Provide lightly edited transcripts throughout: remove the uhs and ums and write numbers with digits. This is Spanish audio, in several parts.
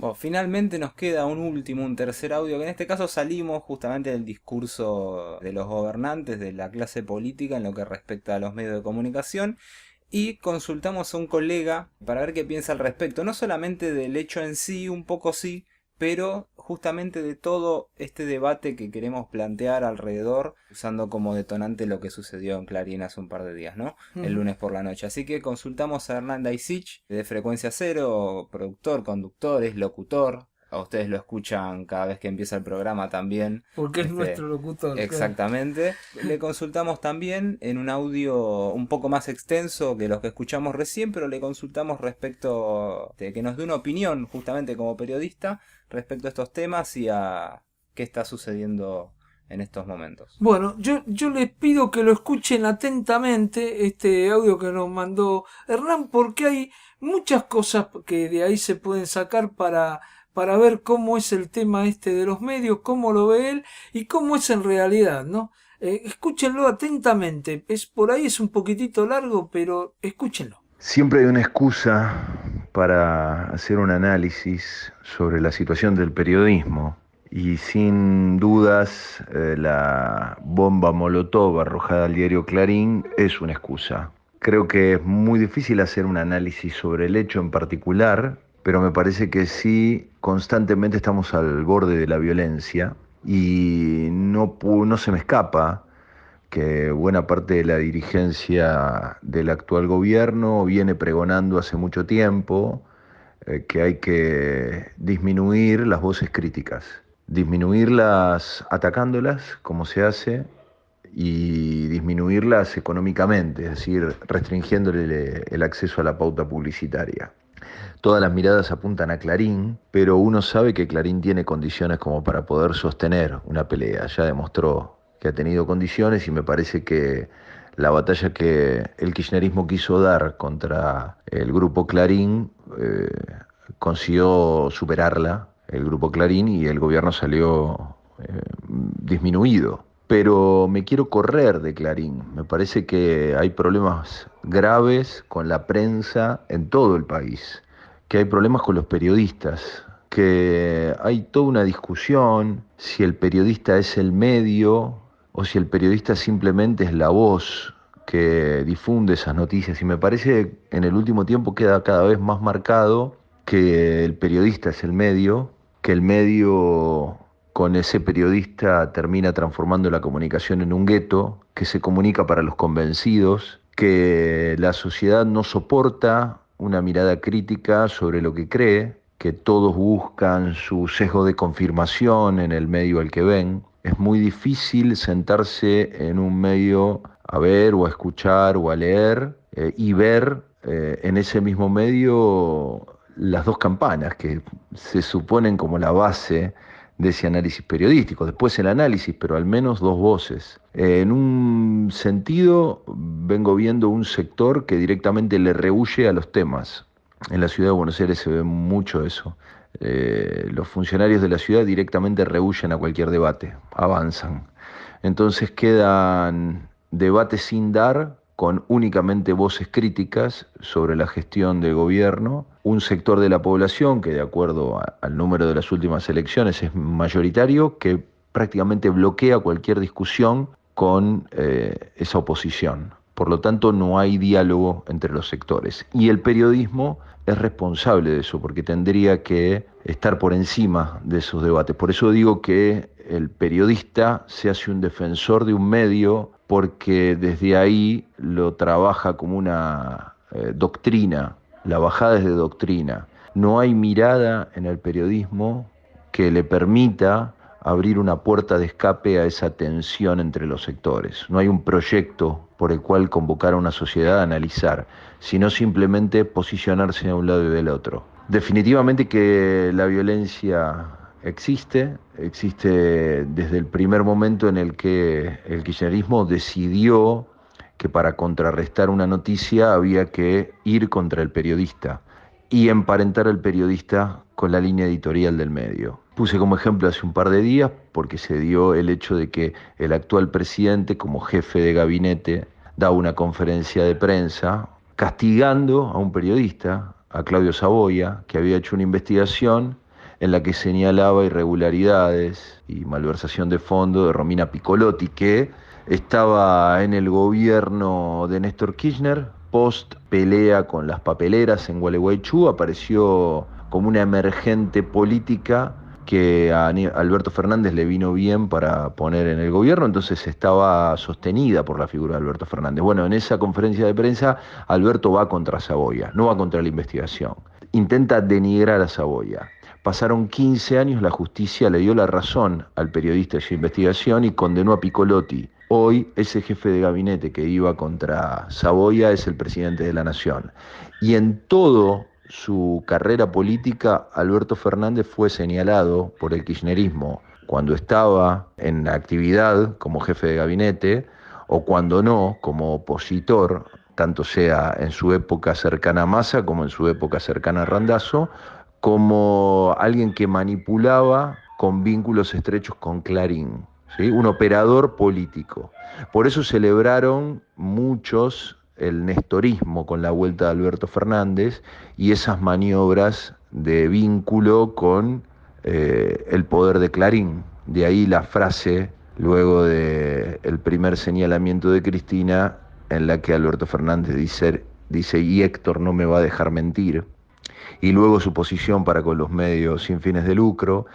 Bueno, finalmente nos queda un tercer audio, que en este caso salimos justamente del discurso de los gobernantes, de la clase política en lo que respecta a los medios de comunicación, y consultamos a un colega para ver qué piensa al respecto, no solamente del hecho en sí, un poco sí, pero justamente de todo este debate que queremos plantear alrededor, usando como detonante lo que sucedió en Clarín hace un par de días, ¿no? El Ujú. lunes por la noche. Así que consultamos a Hernán Daisich, de Frecuencia Cero, productor, conductor, es locutor. A ustedes lo escuchan cada vez que empieza el programa también. Porque es Este, nuestro locutor, claro. exactamente. Le consultamos también en un audio un poco más extenso que los que escuchamos recién, pero le consultamos respecto de que nos dé una opinión, justamente como periodista, respecto a estos temas y a qué está sucediendo en estos momentos. Bueno, yo les pido que lo escuchen atentamente, este audio que nos mandó Hernán, porque hay muchas cosas que de ahí se pueden sacar para ver cómo es el tema este de los medios, cómo lo ve él y cómo es en realidad, ¿no? Escúchenlo atentamente. Por ahí es un poquitito largo, pero escúchenlo. Siempre hay una excusa para hacer un análisis sobre la situación del periodismo y sin dudas la bomba Molotov arrojada al diario Clarín es una excusa. Creo que es muy difícil hacer un análisis sobre el hecho en particular, pero me parece que sí constantemente estamos al borde de la violencia y no se me escapa que buena parte de la dirigencia del actual gobierno viene pregonando hace mucho tiempo que hay que disminuir las voces críticas, disminuirlas atacándolas, como se hace, y disminuirlas económicamente, es decir, restringiéndole el acceso a la pauta publicitaria. Todas las miradas apuntan a Clarín, pero uno sabe que Clarín tiene condiciones como para poder sostener una pelea. Ya demostró que ha tenido condiciones y me parece que la batalla que el kirchnerismo quiso dar contra el grupo Clarín consiguió superarla, el grupo Clarín, y el gobierno salió disminuido. Pero me quiero correr de Clarín. Me parece que hay problemas graves con la prensa en todo el país, que hay problemas con los periodistas, que hay toda una discusión si el periodista es el medio o si el periodista simplemente es la voz que difunde esas noticias. Y me parece que en el último tiempo queda cada vez más marcado que el periodista es el medio, que el medio con ese periodista termina transformando la comunicación en un gueto, que se comunica para los convencidos, que la sociedad no soporta una mirada crítica sobre lo que cree, que todos buscan su sesgo de confirmación en el medio al que ven. Es muy difícil sentarse en un medio a ver o a escuchar o a leer y ver en ese mismo medio las dos campanas que se suponen como la base de ese análisis periodístico. Después el análisis, pero al menos dos voces. En un sentido, vengo viendo un sector que directamente le rehúye a los temas. En la ciudad de Buenos Aires se ve mucho eso. Los funcionarios de la ciudad directamente rehuyen a cualquier debate, avanzan. Entonces quedan debates sin dar, con únicamente voces críticas sobre la gestión del gobierno, un sector de la población que de acuerdo al número de las últimas elecciones es mayoritario, que prácticamente bloquea cualquier discusión con esa oposición. Por lo tanto, no hay diálogo entre los sectores. Y el periodismo es responsable de eso, porque tendría que estar por encima de esos debates. Por eso digo que el periodista se hace un defensor de un medio porque desde ahí lo trabaja como una doctrina, la bajada es de doctrina. No hay mirada en el periodismo que le permita abrir una puerta de escape a esa tensión entre los sectores. No hay un proyecto por el cual convocar a una sociedad a analizar, sino simplemente posicionarse de un lado y del otro. Definitivamente que la violencia existe desde el primer momento en el que el kirchnerismo decidió que para contrarrestar una noticia había que ir contra el periodista y emparentar al periodista con la línea editorial del medio. Puse como ejemplo hace un par de días porque se dio el hecho de que el actual presidente, como jefe de gabinete, da una conferencia de prensa castigando a un periodista, a Claudio Saboya, que había hecho una investigación en la que señalaba irregularidades y malversación de fondos de Romina Piccolotti, que estaba en el gobierno de Néstor Kirchner, post pelea con las papeleras en Gualeguaychú, apareció como una emergente política que a Alberto Fernández le vino bien para poner en el gobierno, entonces estaba sostenida por la figura de Alberto Fernández. Bueno, en esa conferencia de prensa, Alberto va contra Saboya, no va contra la investigación. Intenta denigrar a Saboya. Pasaron 15 años, la justicia le dio la razón al periodista de esa investigación y condenó a Piccolotti. Hoy ese jefe de gabinete que iba contra Saboya es el presidente de la Nación. Y en todo su carrera política, Alberto Fernández fue señalado por el kirchnerismo cuando estaba en actividad como jefe de gabinete o cuando no, como opositor, tanto sea en su época cercana a Massa como en su época cercana a Randazzo, como alguien que manipulaba con vínculos estrechos con Clarín, ¿sí? Un operador político. Por eso celebraron muchos el nestorismo con la vuelta de Alberto Fernández y esas maniobras de vínculo con el poder de Clarín. De ahí la frase, luego del primer señalamiento de Cristina, en la que Alberto Fernández dice, y Héctor no me va a dejar mentir. Y luego su posición para con los medios sin fines de lucro,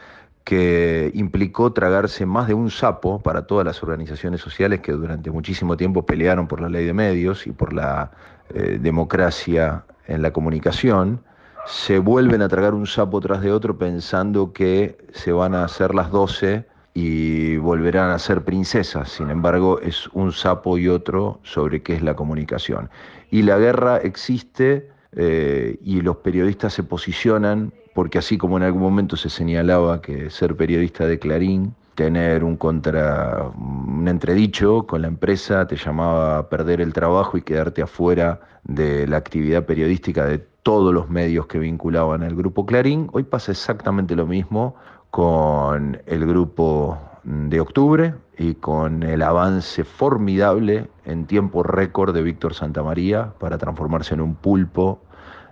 que implicó tragarse más de un sapo para todas las organizaciones sociales que durante muchísimo tiempo pelearon por la ley de medios y por la democracia en la comunicación. Se vuelven a tragar un sapo tras de otro pensando que se van a hacer las 12 y volverán a ser princesas. Sin embargo, es un sapo y otro sobre qué es la comunicación. Y la guerra existe y los periodistas se posicionan porque así como en algún momento se señalaba que ser periodista de Clarín, tener un entredicho con la empresa te llamaba a perder el trabajo y quedarte afuera de la actividad periodística de todos los medios que vinculaban al grupo Clarín, hoy pasa exactamente lo mismo con el grupo de Octubre y con el avance formidable en tiempo récord de Víctor Santamaría para transformarse en un pulpo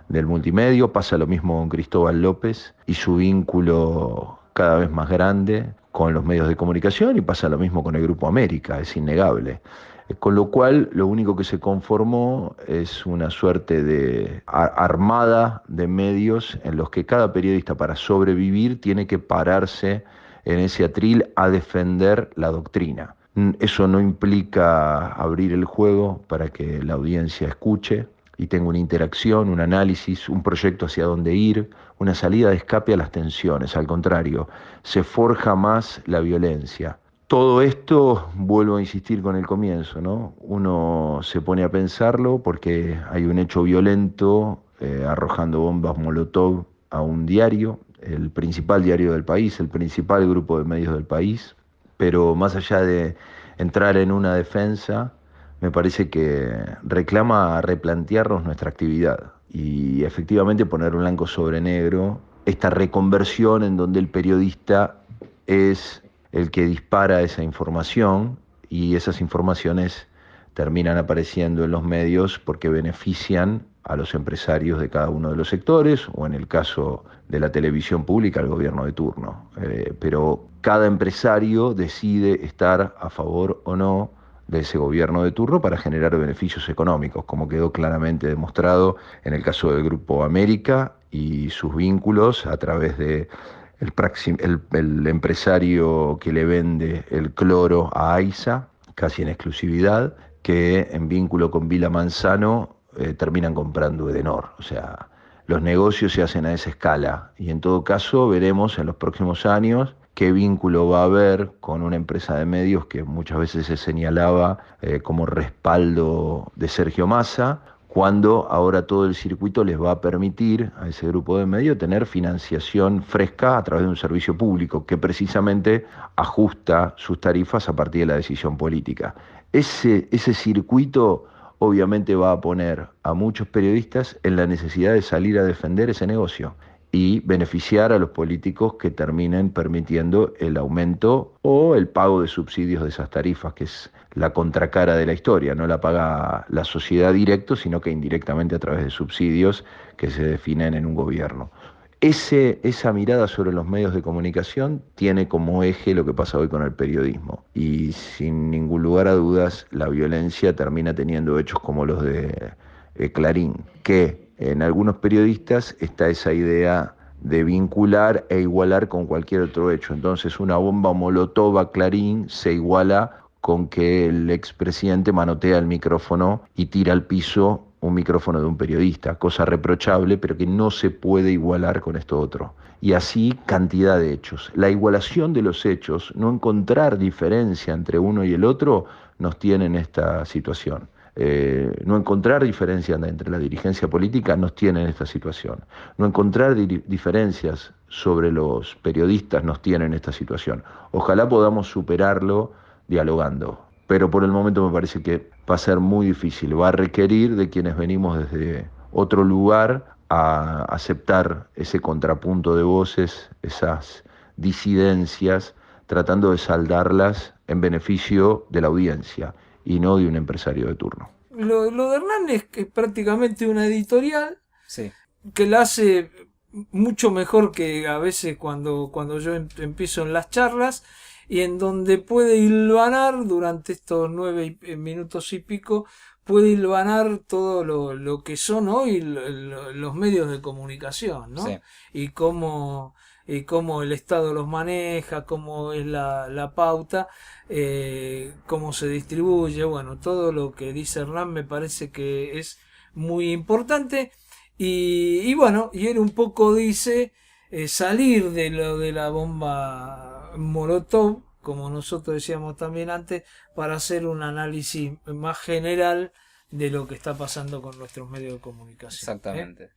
del multimedio. Pasa lo mismo con Cristóbal López y su vínculo cada vez más grande con los medios de comunicación, y pasa lo mismo con el Grupo América, es innegable. Con lo cual, lo único que se conformó es una suerte de armada de medios en los que cada periodista, para sobrevivir, tiene que pararse en ese atril a defender la doctrina. Eso no implica abrir el juego para que la audiencia escuche y tenga una interacción, un análisis, un proyecto hacia dónde ir, una salida de escape a las tensiones. Al contrario, se forja más la violencia. Todo esto, vuelvo a insistir con el comienzo, ¿no? Uno se pone a pensarlo porque hay un hecho violento arrojando bombas Molotov a un diario, el principal diario del país, el principal grupo de medios del país, pero más allá de entrar en una defensa, me parece que reclama replantearnos nuestra actividad y efectivamente poner blanco sobre negro esta reconversión en donde el periodista es el que dispara esa información y esas informaciones terminan apareciendo en los medios porque benefician a los empresarios de cada uno de los sectores o en el caso de la televisión pública al gobierno de turno. Pero cada empresario decide estar a favor o no de ese gobierno de turno para generar beneficios económicos, como quedó claramente demostrado en el caso del Grupo América y sus vínculos a través de el empresario que le vende el cloro a AISA, casi en exclusividad, que en vínculo con Vila Manzano terminan comprando Edenor. O sea, los negocios se hacen a esa escala y en todo caso veremos en los próximos años qué vínculo va a haber con una empresa de medios que muchas veces se señalaba como respaldo de Sergio Massa, cuando ahora todo el circuito les va a permitir a ese grupo de medios tener financiación fresca a través de un servicio público que precisamente ajusta sus tarifas a partir de la decisión política. Ese circuito obviamente va a poner a muchos periodistas en la necesidad de salir a defender ese negocio y beneficiar a los políticos que terminen permitiendo el aumento o el pago de subsidios de esas tarifas, que es la contracara de la historia. No la paga la sociedad directo, sino que indirectamente a través de subsidios que se definen en un gobierno. Esa mirada sobre los medios de comunicación tiene como eje lo que pasa hoy con el periodismo. Y sin ningún lugar a dudas, la violencia termina teniendo hechos como los de Clarín, que en algunos periodistas está esa idea de vincular e igualar con cualquier otro hecho. Entonces una bomba molotov a Clarín se iguala con que el expresidente manotea el micrófono y tira al piso un micrófono de un periodista, cosa reprochable, pero que no se puede igualar con esto otro. Y así cantidad de hechos. La igualación de los hechos, no encontrar diferencia entre uno y el otro, nos tiene en esta situación. No encontrar diferencia entre la dirigencia política nos tiene en esta situación. No encontrar diferencias sobre los periodistas nos tiene en esta situación. Ojalá podamos superarlo dialogando, pero por el momento me parece que va a ser muy difícil, va a requerir de quienes venimos desde otro lugar a aceptar ese contrapunto de voces, esas disidencias, tratando de saldarlas en beneficio de la audiencia y no de un empresario de turno. Lo de Hernán es que prácticamente una editorial Sí. que la hace mucho mejor que a veces cuando yo empiezo en las charlas, y en donde puede hilvanar durante estos 9 minutos y pico, puede hilvanar todo lo que son hoy los medios de comunicación, ¿no? Sí. Y cómo el Estado los maneja, cómo es la pauta, cómo se distribuye, bueno, todo lo que dice Hernán me parece que es muy importante. Y bueno, y él un poco dice salir de lo de la bomba Molotov, como nosotros decíamos también antes, para hacer un análisis más general de lo que está pasando con nuestros medios de comunicación. Exactamente.